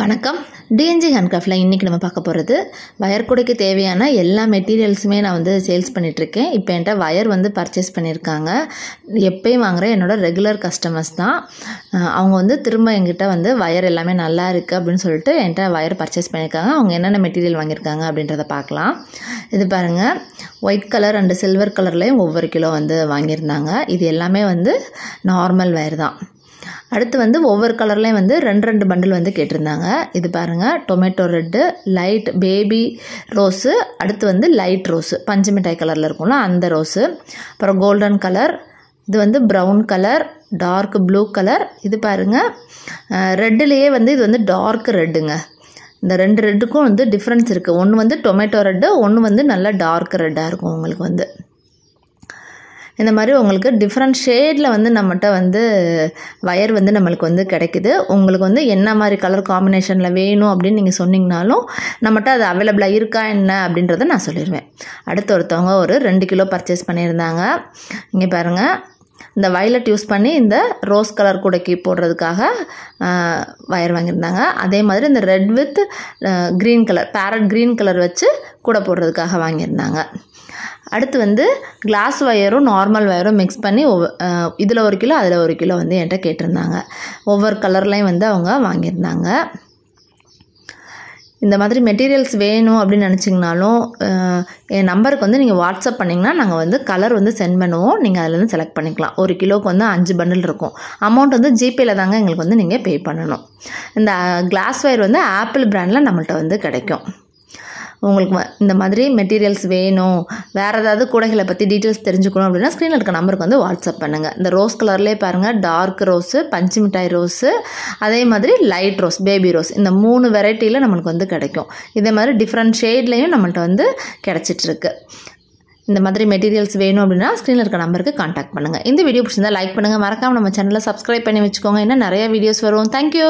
வணக்கம். டிஎன்ஜி ஹேண்ட்கிராஃப்டில் இன்றைக்கி நம்ம பார்க்க போகிறது வயர் கூடைக்கு தேவையான எல்லா மெட்டீரியல்ஸுமே நான் வந்து சேல்ஸ் பண்ணிகிட்ருக்கேன். இப்போ என்கிட்ட வயர் வந்து பர்ச்சேஸ் பண்ணியிருக்காங்க. எப்பயும் வாங்குகிற என்னோடய ரெகுலர் கஸ்டமர்ஸ் தான். அவங்க வந்து திரும்ப என்கிட்ட வந்து வயர் எல்லாமே நல்லா இருக்குது அப்படின்னு சொல்லிட்டு என்கிட்ட வயர் பர்ச்சேஸ் பண்ணியிருக்காங்க. அவங்க என்னென்ன மெட்டீரியல் வாங்கியிருக்காங்க அப்படின்றத பார்க்கலாம். இது பாருங்கள், ஒயிட் கலர் அண்டு சில்வர் கலர்லேயும் ஒவ்வொரு கிலோ வந்து வாங்கியிருந்தாங்க. இது எல்லாமே வந்து நார்மல் வயர் தான். அடுத்து வந்து ஒவ்வொரு கலர்லேயும் வந்து ரெண்டு பண்டில் வந்து கேட்டிருந்தாங்க. இது பாருங்கள், tomato red, light baby rose, அடுத்து வந்து லைட் ரோஸு, பஞ்சு மிட்டாய் கலரில் இருக்கும்ல அந்த ரோஸு, அப்புறம் கோல்டன் கலர், இது வந்து brown colour, dark blue colour. இது பாருங்கள், ரெட்டுலேயே வந்து இது வந்து டார்க் ரெட்டுங்க. இந்த ரெண்டு ரெட்டுக்கும் வந்து டிஃப்ரென்ஸ் இருக்குது. ஒன்று வந்து டொமேட்டோ ரெட்டு, ஒன்று வந்து நல்லா டார்க் ரெட்டாக இருக்கும். உங்களுக்கு வந்து இந்த மாதிரி உங்களுக்கு டிஃப்ரெண்ட் ஷேடில் வந்து நம்மகிட்ட வந்து வயர் வந்து நம்மளுக்கு வந்து கிடைக்குது. உங்களுக்கு வந்து என்ன மாதிரி கலர் காம்பினேஷனில் வேணும் அப்படின்னு நீங்கள் சொன்னீங்கனாலும் நம்மகிட்ட அது அவைலபிளாக இருக்கா என்ன அப்படின்றத நான் சொல்லிடுவேன். அடுத்து ஒருத்தவங்க ஒரு 2 கிலோ பர்ச்சேஸ் பண்ணியிருந்தாங்க. இங்கே பாருங்கள், இந்த வயலட் யூஸ் பண்ணி இந்த ரோஸ் கலர் கூடைக்கு போடுறதுக்காக வயர் வாங்கியிருந்தாங்க. அதே மாதிரி இந்த red with green colour, farad green colour வச்சு கூடை போடுறதுக்காக வாங்கியிருந்தாங்க. அடுத்து வந்து கிளாஸ் வயரும் நார்மல் வயரும் மிக்ஸ் பண்ணி இதில் 1 கிலோ அதில் 1 கிலோ வந்து என்கிட்ட கேட்டிருந்தாங்க. ஒவ்வொரு கலர்லையும் வந்து அவங்க வாங்கியிருந்தாங்க. இந்த மாதிரி மெட்டீரியல்ஸ் வேணும் அப்படின்னு நினச்சிங்கனாலும் என் நம்பருக்கு வந்து நீங்கள் வாட்ஸ்அப் பண்ணிங்கன்னா நாங்கள் வந்து கலர் வந்து சென்ட் பண்ணுவோம். நீங்கள் அதில் வந்து செலக்ட் பண்ணிக்கலாம். 1 கிலோவுக்கு வந்து 5 பண்டில் இருக்கும். அமௌண்ட் வந்து ஜிபேயில் தாங்க எங்களுக்கு வந்து நீங்கள் பே பண்ணணும். இந்த கிளாஸ் வயர் வந்து ஆப்பிள் பிராண்டில் நம்மள்கிட்ட வந்து கிடைக்கும். உங்களுக்கு இந்த மாதிரி மெட்டீரியல்ஸ் வேணும், வேறு ஏதாவது கூடைகளை பற்றி டீட்டெயில்ஸ் தெரிஞ்சுக்கணும் அப்படின்னா ஸ்க்ரீனில் இருக்க நம்பருக்கு வந்து வாட்ஸ்அப் பண்ணுங்கள். இந்த ரோஸ் கலர்லேயே பாருங்கள், டார்க் ரோஸு, பஞ்சு மிட்டாய் ரோஸு, அதே மாதிரி லைட் ரோஸ், பேபி ரோஸ், இந்த 3 வெரைட்டியில் நம்மளுக்கு வந்து கிடைக்கும். இதே மாதிரி டிஃப்ரெண்ட் ஷேட்லேயும் நம்மள்கிட்ட வந்து கிடச்சிட்ருக்கு. இந்த மாதிரி மெட்டீரியல்ஸ் வேணும் அப்படின்னா ஸ்க்ரீனில் இருக்க நம்பருக்கு கான்டாக்ட் பண்ணுங்கள். இந்த வீடியோ பிடிச்சிருந்தால் லைக் பண்ணுங்கள். மறக்காமல் நம்ம சேனலை சப்ஸ்கிரைப் பண்ணி வச்சுக்கோங்க. இன்னும் நிறைய வீடியோஸ் வரும். தேங்க்யூ.